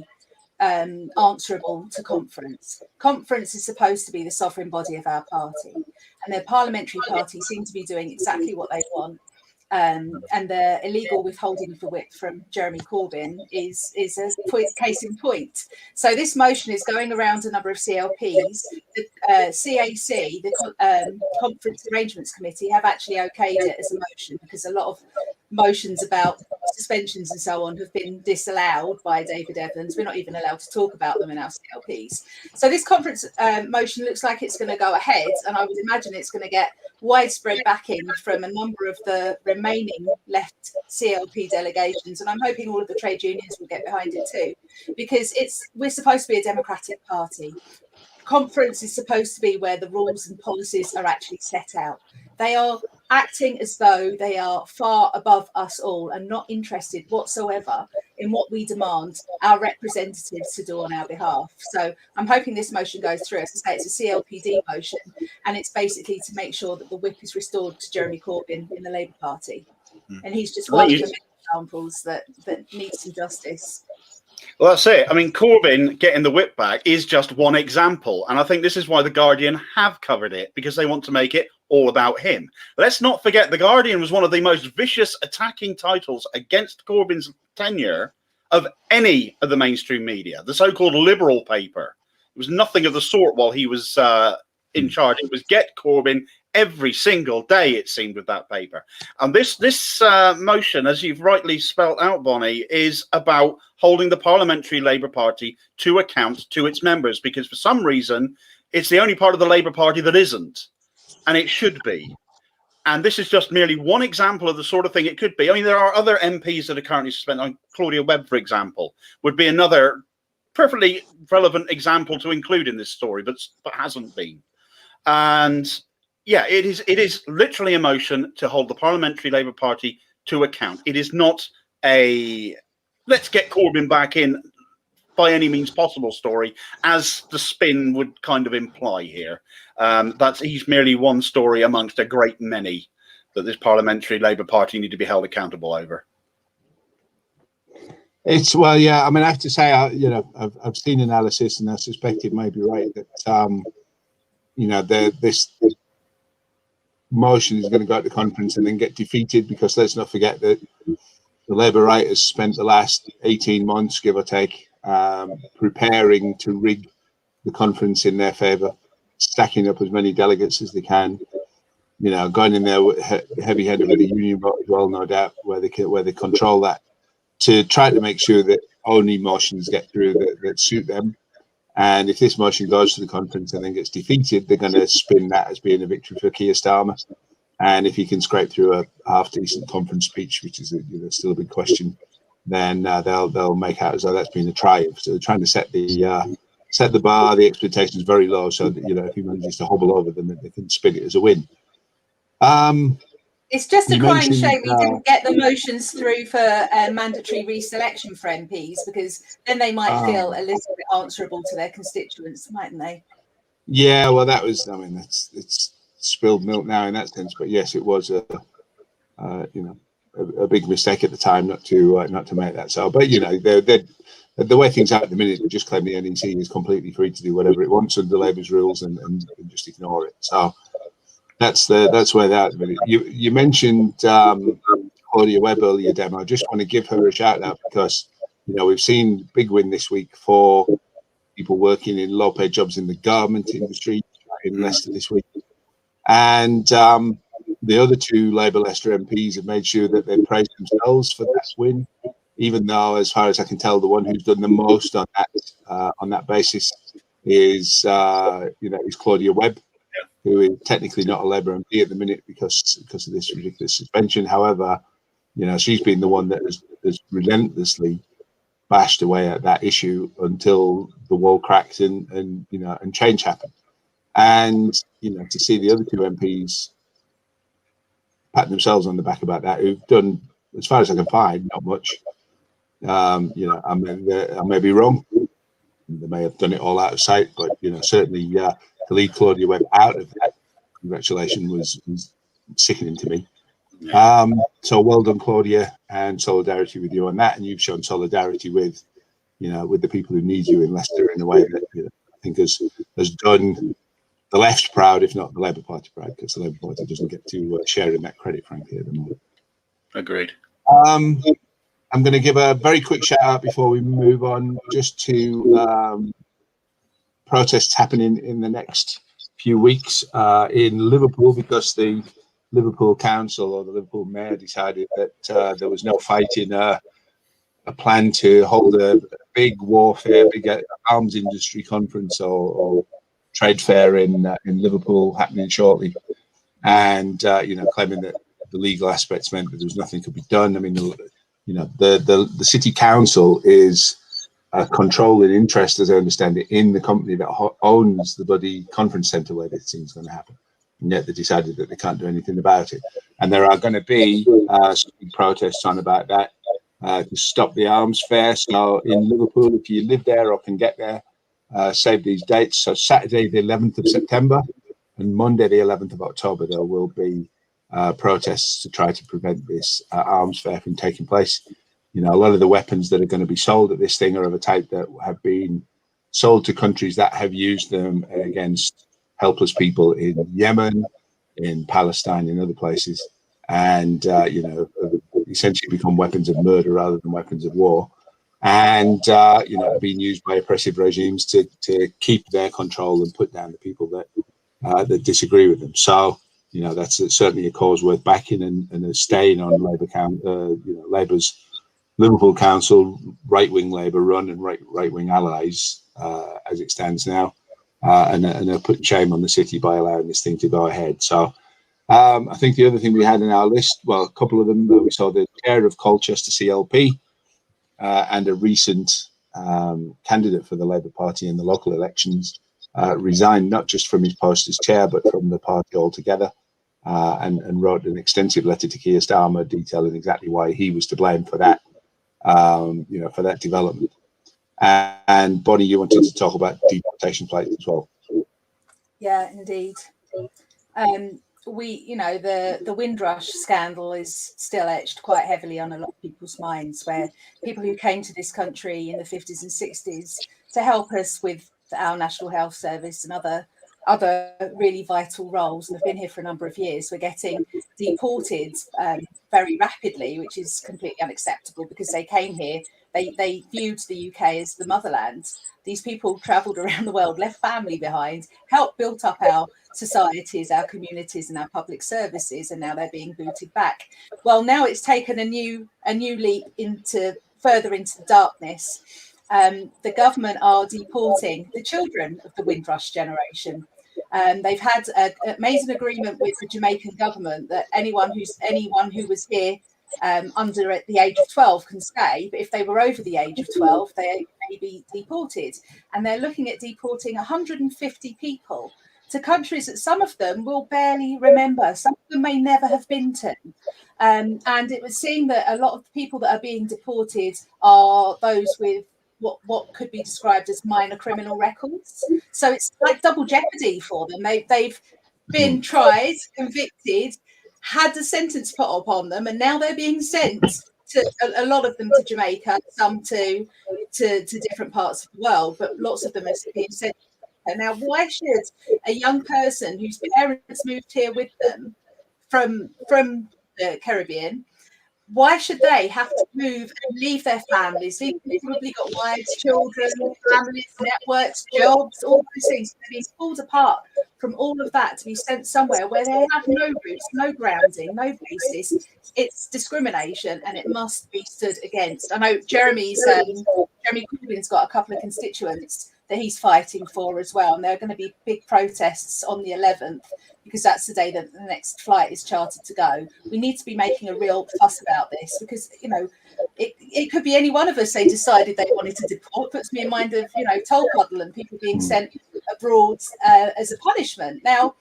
answerable to conference. Conference is supposed to be the sovereign body of our party, and the parliamentary party seem to be doing exactly what they want. And the illegal withholding of the whip from Jeremy Corbyn is a case in point. So this motion is going around a number of CLPs. The CAC, the Conference Arrangements Committee, have actually okayed it as a motion, because a lot of motions about suspensions and so on have been disallowed by David Evans. We're not even allowed to talk about them in our CLPs. So this conference motion looks like it's going to go ahead, and I would imagine it's going to get widespread backing from a number of the remaining left CLP delegations, and I'm hoping all of the trade unions will get behind it too, because we're supposed to be a democratic party. Conference is supposed to be where the rules and policies are actually set out. They are acting as though they are far above us all and not interested whatsoever in what we demand our representatives to do on our behalf. So I'm hoping this motion goes through. As I say, it's a CLPD motion, and it's basically to make sure that the whip is restored to Jeremy Corbyn in the Labour Party. And he's just one of the many examples that needs some justice. Well, that's it. I mean, Corbyn getting the whip back is just one example. And I think this is why The Guardian have covered it, because they want to make it all about him. Let's not forget, The Guardian was one of the most vicious attacking titles against Corbyn's tenure of any of the mainstream media, the so-called liberal paper. It was nothing of the sort while he was in charge. It was get Corbyn every single day, it seemed, with that paper. And this motion, as you've rightly spelt out, Bonnie, is about holding the Parliamentary Labour Party to account to its members, because for some reason it's the only part of the Labour Party that isn't, and it should be. And this is just merely one example of the sort of thing it could be. I mean, there are other MPs that are currently suspended. Claudia Webb, for example, would be another perfectly relevant example to include in this story, but hasn't been. And yeah, it is literally a motion to hold the Parliamentary Labour Party to account. It is not a let's get Corbyn back in by any means possible story, as the spin would kind of imply here. He's merely one story amongst a great many that this Parliamentary Labour Party need to be held accountable over. Well, yeah. I mean, I have to say, I've seen analysis, and I suspect it may be right that this motion is going to go to the conference and then get defeated, because let's not forget that the Labour right has spent the last 18 months, give or take, preparing to rig the conference in their favour, stacking up as many delegates as they can, going in there heavy-handed with the union vote as well, no doubt, where they control that, to try to make sure that only motions get through that suit them. And if this motion goes to the conference and then gets defeated, they're going to spin that as being a victory for Keir Starmer. And if he can scrape through a half-decent conference speech, which is still a big question, then they'll make out as though that's been a triumph. So they're trying to set the bar, the expectations very low, so that if he manages to hobble over them, they can spin it as a win. It's just a crying shame we didn't get the motions through for mandatory reselection for MPs, because then they might feel a little bit answerable to their constituents, mightn't they? Yeah, well, that was. I mean, it's spilled milk now in that sense, but yes, it was a big mistake at the time not to make that. So, but the way things are at the minute, they just claim the NEC is completely free to do whatever it wants under Labour's rules and just ignore it. So that's where they're at the minute. You mentioned Claudia Webb earlier, Demo. I just want to give her a shout out, because we've seen big win this week for people working in low paid jobs in the garment industry in Leicester this week. And the other two Labour Leicester MPs have made sure that they praise themselves for that win, even though, as far as I can tell, the one who's done the most on that basis is Claudia Webb, who is technically not a Labour MP at the minute because of this ridiculous suspension. However, she's been the one that has relentlessly bashed away at that issue until the wall cracked and change happened. And to see the other two MPs patting themselves on the back about that, who've done, as far as I can find, not much. I may be wrong. They may have done it all out of sight, but certainly to lead Claudia Webb out of that, congratulations, was sickening to me. So well done, Claudia, and solidarity with you on that. And you've shown solidarity with the people who need you in Leicester in a way that I think has done the left proud, if not the Labour Party proud, because the Labour Party doesn't get to share in that credit, frankly, at the moment. Agreed. I'm going to give a very quick shout out before we move on, just to protests happening in the next few weeks in Liverpool, because the Liverpool Council or the Liverpool Mayor decided that there was no fight in a plan to hold a big arms industry conference or trade fair in Liverpool happening shortly, and claiming that the legal aspects meant that there was nothing could be done. I mean, the city council is a controlling interest, as I understand it, in the company that owns the bloody conference centre where this thing's going to happen, and yet they decided that they can't do anything about it. And there are going to be some protests on about that. to stop the arms fair. So in Liverpool, if you live there or can get there, save these dates. So Saturday, the 11th of September, and Monday, the 11th of October, there will be protests to try to prevent this arms fair from taking place. You know, a lot of the weapons that are going to be sold at this thing are of a type that have been sold to countries that have used them against helpless people in Yemen, in Palestine, in other places, and you know, essentially become weapons of murder rather than weapons of war, and you know, are being used by oppressive regimes to keep their control and put down the people that disagree with them. So, you know, that's certainly a cause worth backing, and a stain on Labour's Liverpool Council, right-wing Labour run and right-wing allies as it stands now, and are putting shame on the city by allowing this thing to go ahead. So I think the other thing we had in our list, well, a couple of them, we saw the chair of Colchester CLP and a recent candidate for the Labour Party in the local elections resigned not just from his post as chair, but from the party altogether, and wrote an extensive letter to Keir Starmer detailing exactly why he was to blame for that, you know, for that development. And Bonnie, you wanted to talk about deportation flights as well. Yeah, indeed. You know, the Windrush scandal is still etched quite heavily on a lot of people's minds, where people who came to this country in the 50s and 60s to help us with our National Health Service and other really vital roles and have been here for a number of years, were getting deported very rapidly, which is completely unacceptable because they came here. They viewed the UK as the motherland. These people travelled around the world, left family behind, helped build up our societies, our communities, and our public services, and now they're being booted back. Well, now it's taken a new leap further into darkness. The government are deporting the children of the Windrush generation. They've had made an agreement with the Jamaican government that anyone who was here under at the age of 12 can stay, but if they were over the age of 12, they may be deported. And they're looking at deporting 150 people to countries that some of them will barely remember, some of them may never have been to. And it would seem that a lot of the people that are being deported are those with what could be described as minor criminal records. So it's like double jeopardy for them. They've been tried, convicted, had a sentence put upon them, and now they're being sent to a lot of them to Jamaica, some to different parts of the world, but lots of them are being sent. Now, why should a young person whose parents moved here with them from the Caribbean, why should they have to move and leave their families? They've probably got wives, children, families, networks, jobs, all those things. They're being pulled apart from all of that to be sent somewhere where they have no roots, no grounding, no basis. It's discrimination, and it must be stood against. I know Jeremy Corbyn's got a couple of constituents that he's fighting for as well, and there are going to be big protests on the 11th because that's the day that the next flight is chartered to go. We need to be making a real fuss about this because, you know, it could be any one of us they decided they wanted to deport. Puts me in mind of, you know, Tolpuddle and people being sent abroad as a punishment. Now,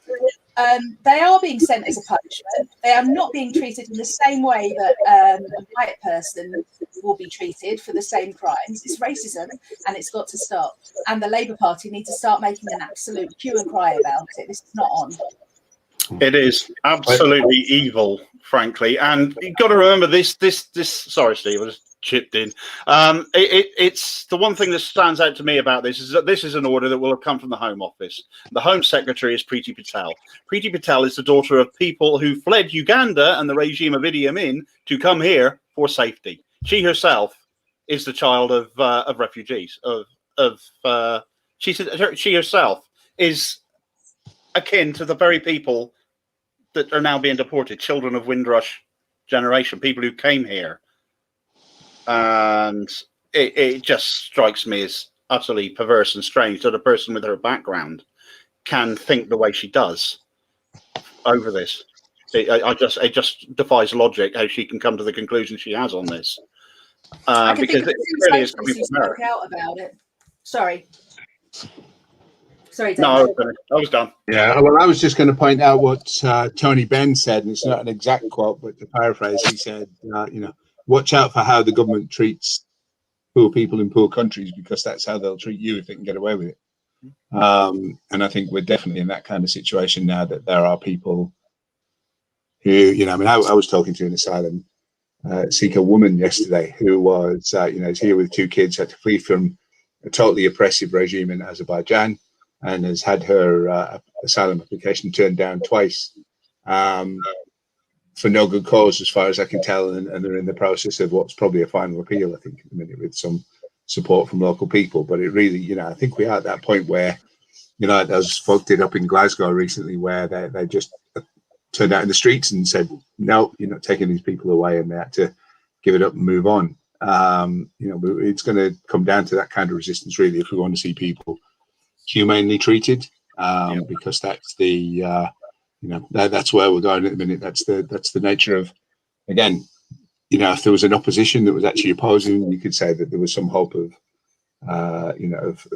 they are being sent as a punishment. They are not being treated in the same way that a white person will be treated for the same crimes. It's racism, and it's got to stop. And the Labour Party need to start making an absolute hue and cry about it. This is not on. It is absolutely evil, frankly. And you've got to remember this. Sorry, Steve, I just chipped in. It's the one thing that stands out to me about this is that this is an order that will have come from the Home Office. The Home Secretary is Priti Patel. Priti Patel is the daughter of people who fled Uganda and the regime of Idi Amin to come here for safety. She herself is the child of refugees. She herself is akin to the very people that are now being deported, children of Windrush generation, people who came here. And it just strikes me as utterly perverse and strange that a person with her background can think the way she does over this. It just defies logic how she can come to the conclusion she has on this. Because it really is coming from her. Out about it. Sorry, David. No, I was done. Yeah, well, I was just going to point out what Tony Benn said, and it's not an exact quote, but to paraphrase, he said, you know, watch out for how the government treats poor people in poor countries, because that's how they'll treat you if they can get away with it. And I think we're definitely in that kind of situation now, that there are people who, you know, I mean, I was talking to an asylum seeker woman yesterday who was, you know, is here with 2 kids, had to flee from a totally oppressive regime in Azerbaijan, and has had her asylum application turned down twice for no good cause, as far as I can tell, and they're in the process of what's probably a final appeal, I think, at the minute, with some support from local people. But it really, you know, I think we are at that point where, you know, those folk did up in Glasgow recently, where they just turned out in the streets and said, no, you're not taking these people away, and they had to give it up and move on. You know, it's going to come down to that kind of resistance, really, if we want to see people humanely treated, because that's the you know, that's where we're going at the minute. That's the nature of, again, you know, if there was an opposition that was actually opposing, you could say that there was some hope of you know, of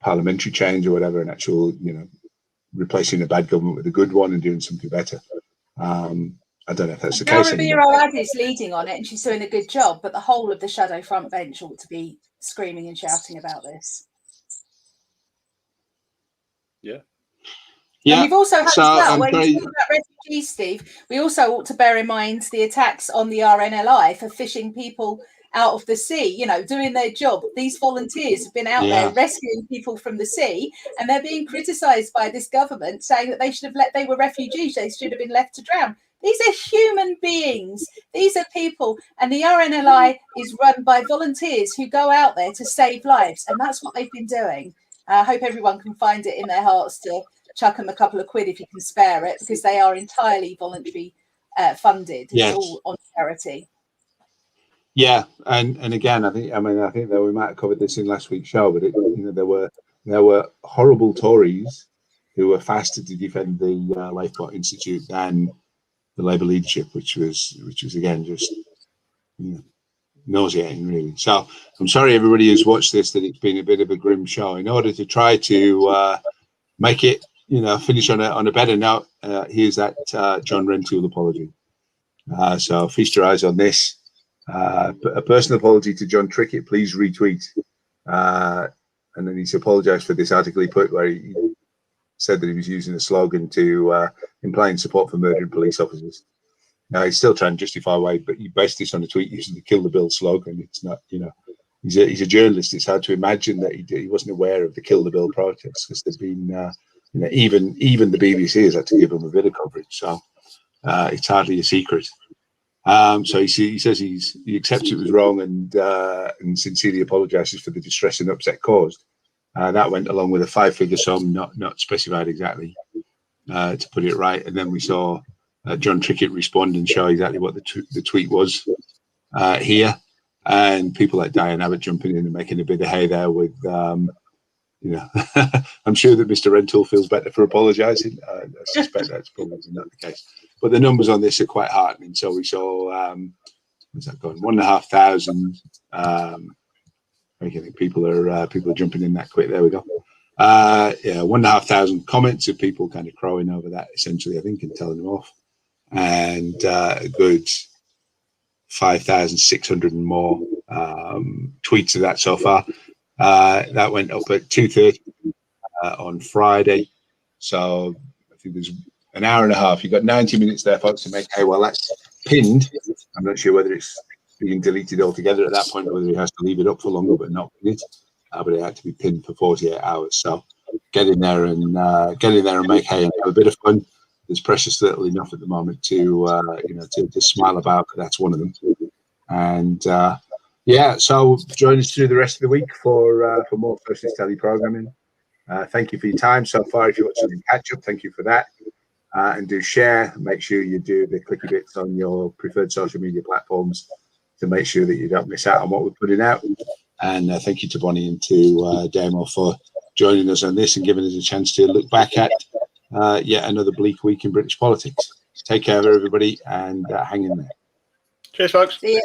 parliamentary change or whatever, an actual, you know, replacing a bad government with a good one and doing something better. I don't know if that's the case anymore. Is leading on it, and she's doing a good job, but the whole of the shadow front bench ought to be screaming and shouting about this. Yeah. And we've also had, So, as well, when we talk about refugees, Steve, we also ought to bear in mind the attacks on the RNLI for fishing people out of the sea, you know, doing their job. These volunteers have been out there rescuing people from the sea, and they're being criticised by this government, saying that they were refugees, they should have been left to drown. These are human beings. These are people. And the RNLI is run by volunteers who go out there to save lives. And that's what they've been doing. I hope everyone can find it in their hearts to chuck them a couple of quid if you can spare it, because they are entirely voluntary funded. It's all on charity. Yeah, and again, I think that we might have covered this in last week's show, but you know, there were horrible Tories who were faster to defend the Lifeboat Institute than the Labour leadership, which was again just, you know, nauseating, really. So I'm sorry everybody who's watched this that it's been a bit of a grim show. In order to try to make it, you know, finish on a better note, here's that John Rentoul apology. So feast your eyes on this. A personal apology to John Trickett, please retweet. And then he's apologized for this article he put where he said that he was using a slogan to implying support for murdering police officers. Now he's still trying to justify why, but he based this on a tweet using the "Kill the Bill" slogan. It's not, you know, he's a journalist. It's hard to imagine that he wasn't aware of the "Kill the Bill" protests, because there's been, you know, even the BBC has had to give him a bit of coverage. So it's hardly a secret. So he says he accepts it was wrong and sincerely apologizes for the distress and upset caused. That went along with a 5-figure sum, not specified exactly, to put it right. And then we saw John Trickett respond and show exactly what the tweet was here, and people like Diane Abbott jumping in and making a bit of hay there with, you know, I'm sure that Mr. Rentoul feels better for apologising. I suspect that's probably not the case. But the numbers on this are quite heartening. So we saw, what's that going? 1,500. I think people are jumping in that quick. There we go. 1,500 comments of people kind of crowing over that, essentially, I think, and telling them off. And a good 5,600 and more tweets of that so far. That went up at 2:30 on Friday. So I think there's an hour and a half. You've got 90 minutes there, folks, to make hay. Well, that's pinned. I'm not sure whether it's being deleted altogether at that point, or whether he has to leave it up for longer but not pin it. But it had to be pinned for 48 hours. So get in there and make hay and have a bit of fun. There's precious little enough at the moment to you know, to smile about, but that's one of them. And so join us through the rest of the week for more Socialist Telly programming. Thank you for your time so far. If you want something catch up, thank you for that. And do share. Make sure you do the clicky bits on your preferred social media platforms to make sure that you don't miss out on what we're putting out. And thank you to Bonnie and to Damo for joining us on this and giving us a chance to look back at yet another bleak week in British politics. Take care of everybody and hang in there. Cheers, folks. See you.